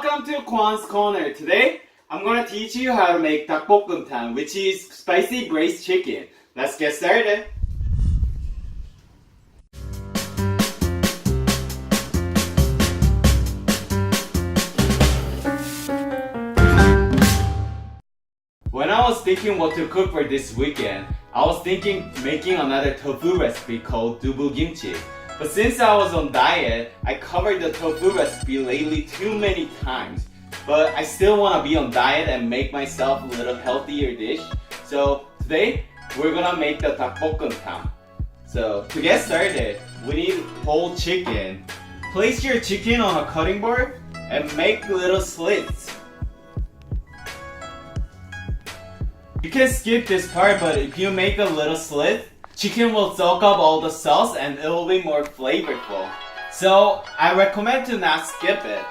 Welcome to Kwon's Corner. Today, I'm gonna teach you how to make Dakbokkeumtang, which is spicy braised chicken. Let's get started. When I was thinking what to cook for this weekend, I was thinking making another tofu recipe called dakbokkeumtang. But since I was on diet, I covered the tofu recipe lately too many times. But I still want to be on diet and make myself a little healthier dish. So today, we're gonna make the dakbokkeumtang. So to get started, we need whole chicken. Place your chicken on a cutting board and make little slits. You can skip this part, but if you make a little slit, chicken will soak up all the sauce and it will be more flavorful. So I recommend to not skip it.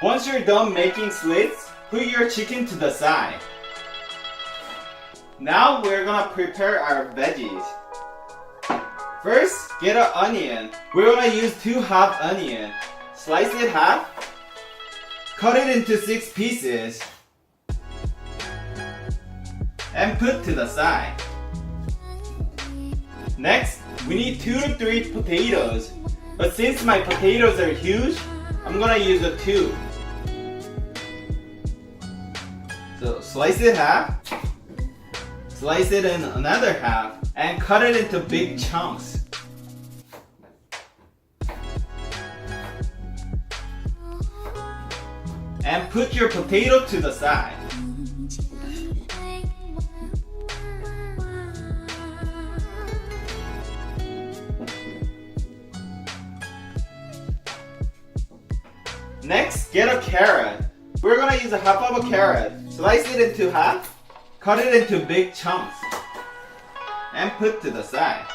Once you're done making slits, put your chicken to the side. Now we're gonna prepare our veggies. First, get an onion. We're gonna use 2 half onion. Slice it half. Cut it into 6 pieces and put to the side. Next, we need 2 to 3 potatoes, but since my potatoes are huge, I'm gonna use a 2. So slice it half, slice it in another half, and cut it into big chunks. And put your potato to the side. Next, get a carrot. We're gonna use a half of a carrot. Slice it into half, cut it into big chunks, and put to the side.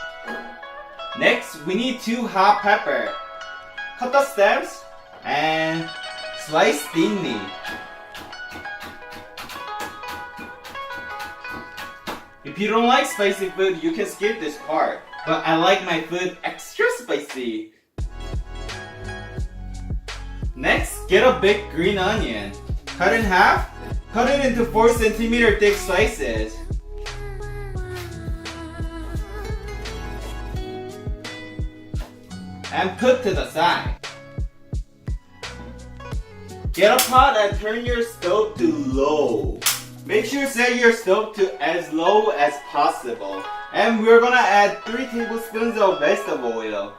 Next, we need 2 hot pepper. Cut the stems and slice thinly. If you don't like spicy food, you can skip this part. But I like my food extra spicy. Next, get a big green onion. Cut in half, cut it into 4 cm thick slices. And put to the side. Get a pot and turn your stove to low. Make sure to set your stove to as low as possible. And we're gonna add 3 tablespoons of vegetable oil.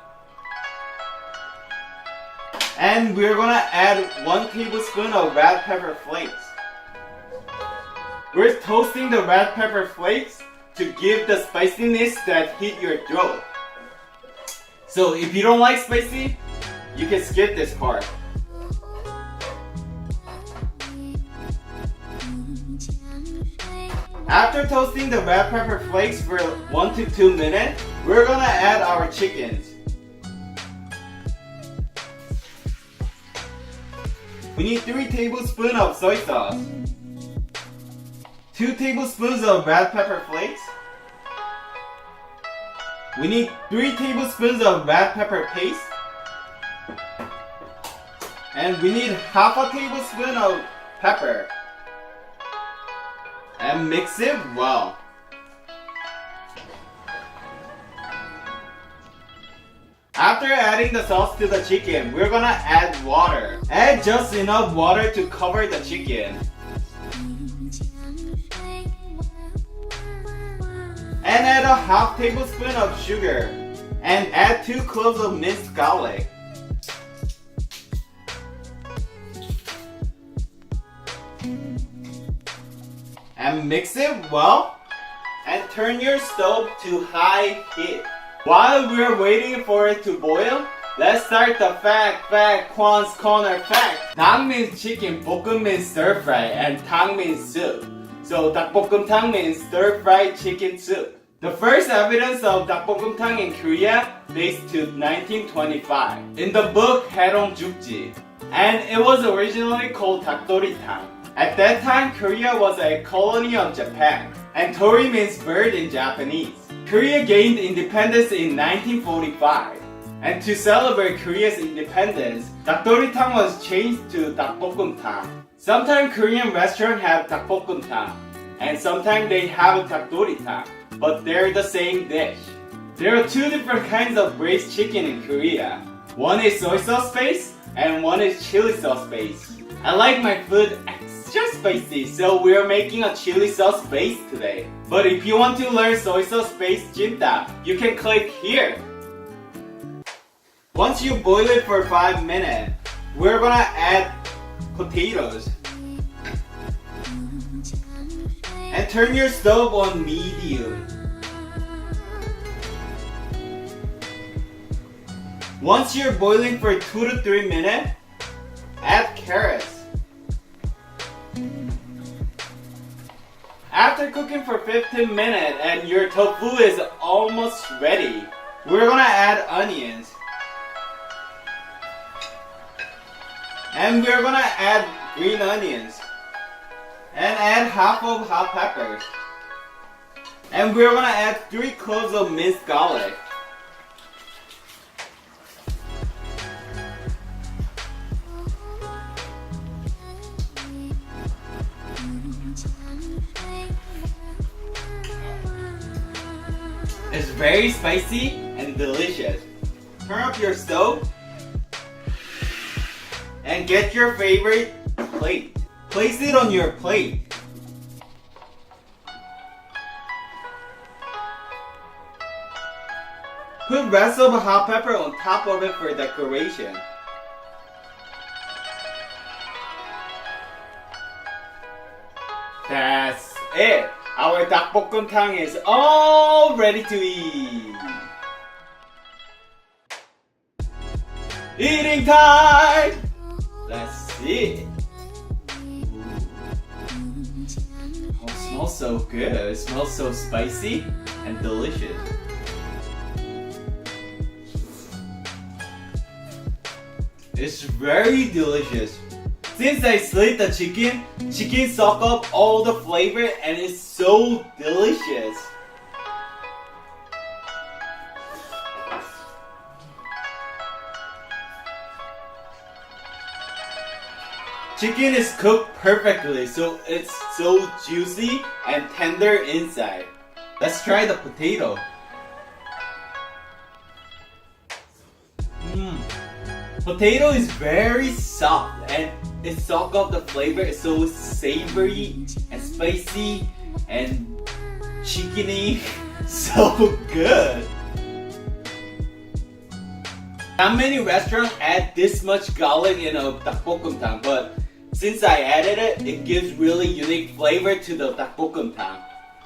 And we're gonna add 1 tablespoon of red pepper flakes. We're toasting the red pepper flakes to give the spiciness that hit your throat. So if you don't like spicy, you can skip this part. After toasting the red pepper flakes for 1 to 2 minutes, we're gonna add our chickens. We need 3 tablespoons of soy sauce, 2 tablespoons of red pepper flakes. We need 3 tablespoons of red pepper paste. And we need half a tablespoon of pepper. And mix it well. After adding the sauce to the chicken, we're gonna add water. Add just enough water to cover the chicken. And add a half tablespoon of sugar. And add 2 cloves of minced garlic. And mix it well. And turn your stove to high heat. While we're waiting for it to boil, let's start the Kwon's Corner fact. 닭 means chicken, 볶음 means stir fry, and tang means soup. So dakbokkeumtang means stir fried chicken soup. The first evidence of dakbokkeumtang in Korea dates to 1925 in the book 해동 죽지, and it was originally called dakdoritang. At that time, Korea was a colony of Japan, and tori means bird in Japanese. Korea gained independence in 1945. And to celebrate Korea's independence, dakdoritang was changed to dakbokkeumtang. Sometimes Korean restaurants have dakbokkeumtang, and sometimes they have dakdoritang, but they're the same dish. There are two different kinds of braised chicken in Korea. One is soy sauce based, and one is chili sauce based. I like my food extra spicy, so we're making a chili sauce based today. But if you want to learn soy sauce based jimta, you can click here. Once you boil it for 5 minutes, we're gonna add potatoes. And turn your stove on medium. Once you're boiling for 2 to 3 minutes, add carrots. After cooking for 15 minutes and your tofu is almost ready, we're gonna add onions. And we're gonna add green onions. And add half of hot peppers. And we're gonna add 3 cloves of minced garlic. It's very spicy and delicious. Turn up your stove and get your favorite plate. Place it on your plate. Put rest of hot pepper on top of it for decoration. That's it. Our dakbokkeumtang is all ready to eat. Eating time! Let's see. Oh, it smells so good. It smells so spicy and delicious. It's very delicious. Since I slit the chicken soak up all the flavor and it's so delicious. Chicken is cooked perfectly, so it's so juicy and tender inside. Let's try the potato. Potato is very soft and it soaks up the flavor. It's so savory and spicy and chickeny. So good. Not many restaurants add this much garlic in a dakbokkeumtang, but since I added it, it gives really unique flavor to the dakbokkeumtang.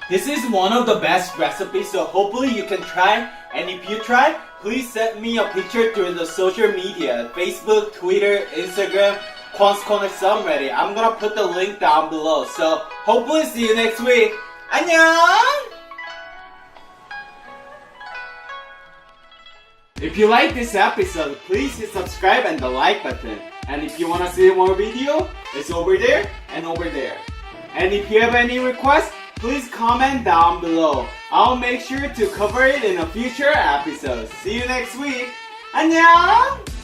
This is one of the best recipes, so hopefully you can try. And if you try, please send me a picture through the social media, Facebook, Twitter, Instagram, Kwon's Corner subreddit. I'm gonna put the link down below. So hopefully see you next week. 안녕! If you like this episode, please hit subscribe and the like button. And if you wanna see more video, it's over there and over there. And if you have any requests, please comment down below. I'll make sure to cover it in a future episode. See you next week. 안녕!